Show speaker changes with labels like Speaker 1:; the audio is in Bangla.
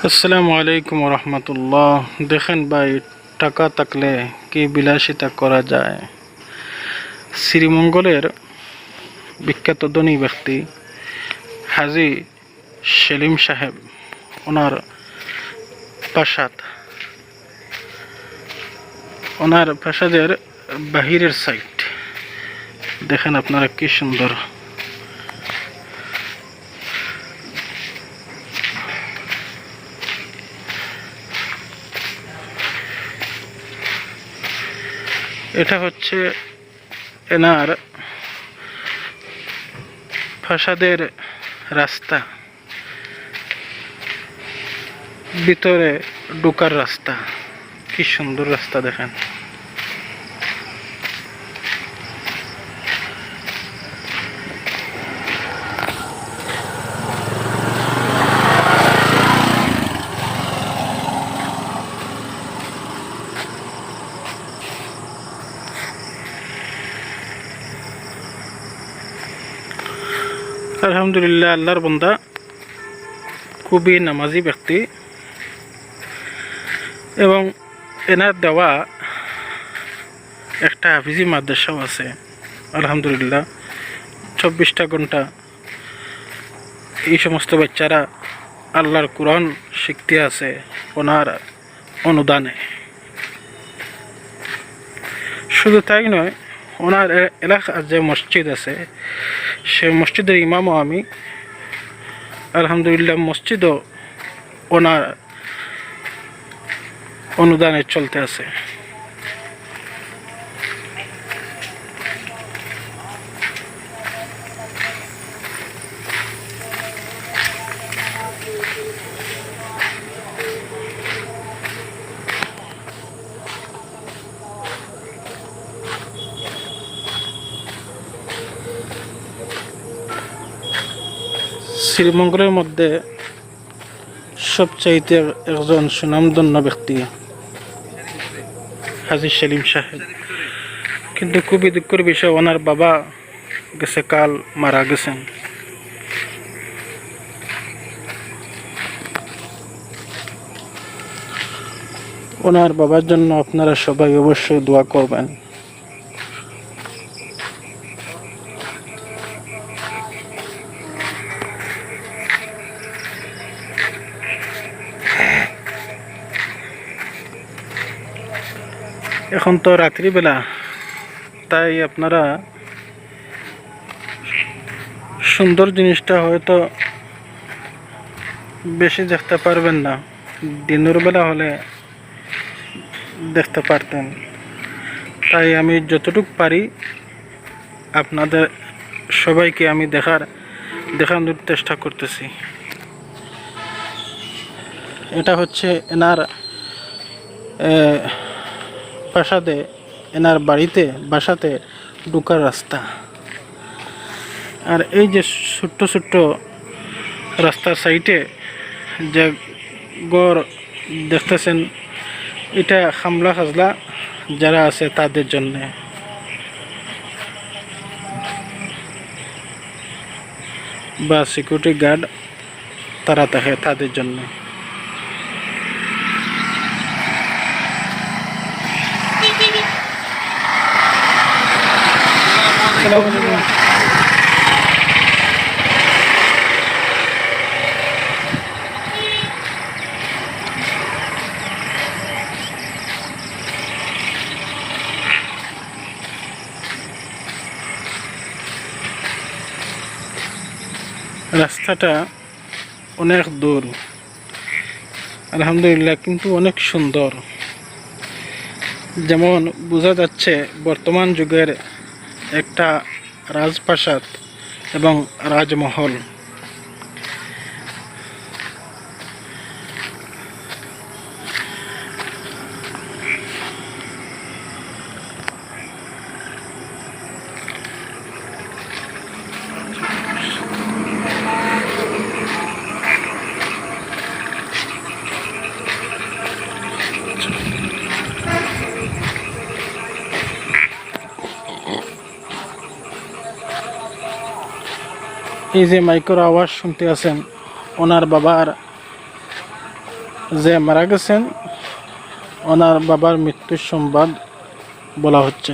Speaker 1: আসসালামু আলাইকুম রহমতুল্লাহ। দেখেন ভাই, টাকা থাকলে কি বিলাসিতা করা যায়। শ্রীমঙ্গলের বিখ্যাত ধনী ব্যক্তি হাজী সেলিম সাহেব, ওনার প্রাসাদ, ওনার প্রাসাদের বাহিরের সাইড দেখেন আপনারা কি সুন্দর। এটা হচ্ছে এনার প্রাসাদের রাস্তা, ভিতরে ঢোকার রাস্তা। কি সুন্দর রাস্তা দেখেন। আলহামদুলিল্লাহ, আল্লাহর বান্দা, খুবই নামাজি ব্যক্তি এবং এনার দেওয়া একটা হাফিজি মাদ্রাসাও আছে। আলহামদুলিল্লাহ, 24টা ঘন্টা এই সমস্ত বাচ্চারা আল্লাহর কোরআন শিখতে আছে ওনার অনুদানে। শুধু তাই নয়, ওনার এলাকার যে মসজিদ আছে সে মসজিদের ইমামও আমি। আলহামদুলিল্লাহ, মসজিদও ওনার অনুদানে চলতে আছে। শ্রীমঙ্গলের মধ্যে সবচাইতে একজন সুনামধন্য ব্যক্তি হাজী সেলিম সাহেব, কিন্তু খুবই দুঃখের বিষয় ওনার বাবা গেছে কাল, মারা গেছেন। ওনার বাবার জন্য আপনারা সবাই অবশ্যই দোয়া করবেন। এখন তো রাত্রিবেলা, তাই আপনারা সুন্দর জিনিসটা হয়তো বেশি দেখতে পারবেন না, দিনের বেলা হলে দেখতে পারতেন। তাই আমি যতটুকু পারি আপনাদের সবাইকে আমি দেখানোর চেষ্টা করতেছি। এটা হচ্ছে এনার প্রাসাদে, এনার বাসাতে ঢোকার রাস্তা। আর এই যে ছোট্ট ছোট্ট রাস্তার সাইডে যে ঘর দেখতেছেন, এটা হামলা খাজলা যারা আছে তাদের জন্য। বা সিকিউরিটি গার্ড তারা থাকে তাদের জন্য। রাস্তাটা অনেক দূর, আলহামদুলিল্লাহ, কিন্তু অনেক সুন্দর। যেমন বোঝা যাচ্ছে বর্তমান যুগের একটা রাজপ্রাসাদ এবং রাজমহল। এই যে মাইকের আওয়াজ শুনতে আছেন, ওনার বাবার যে মারা গেছেন ওনার বাবার মৃত্যুর সংবাদ বলা হচ্ছে।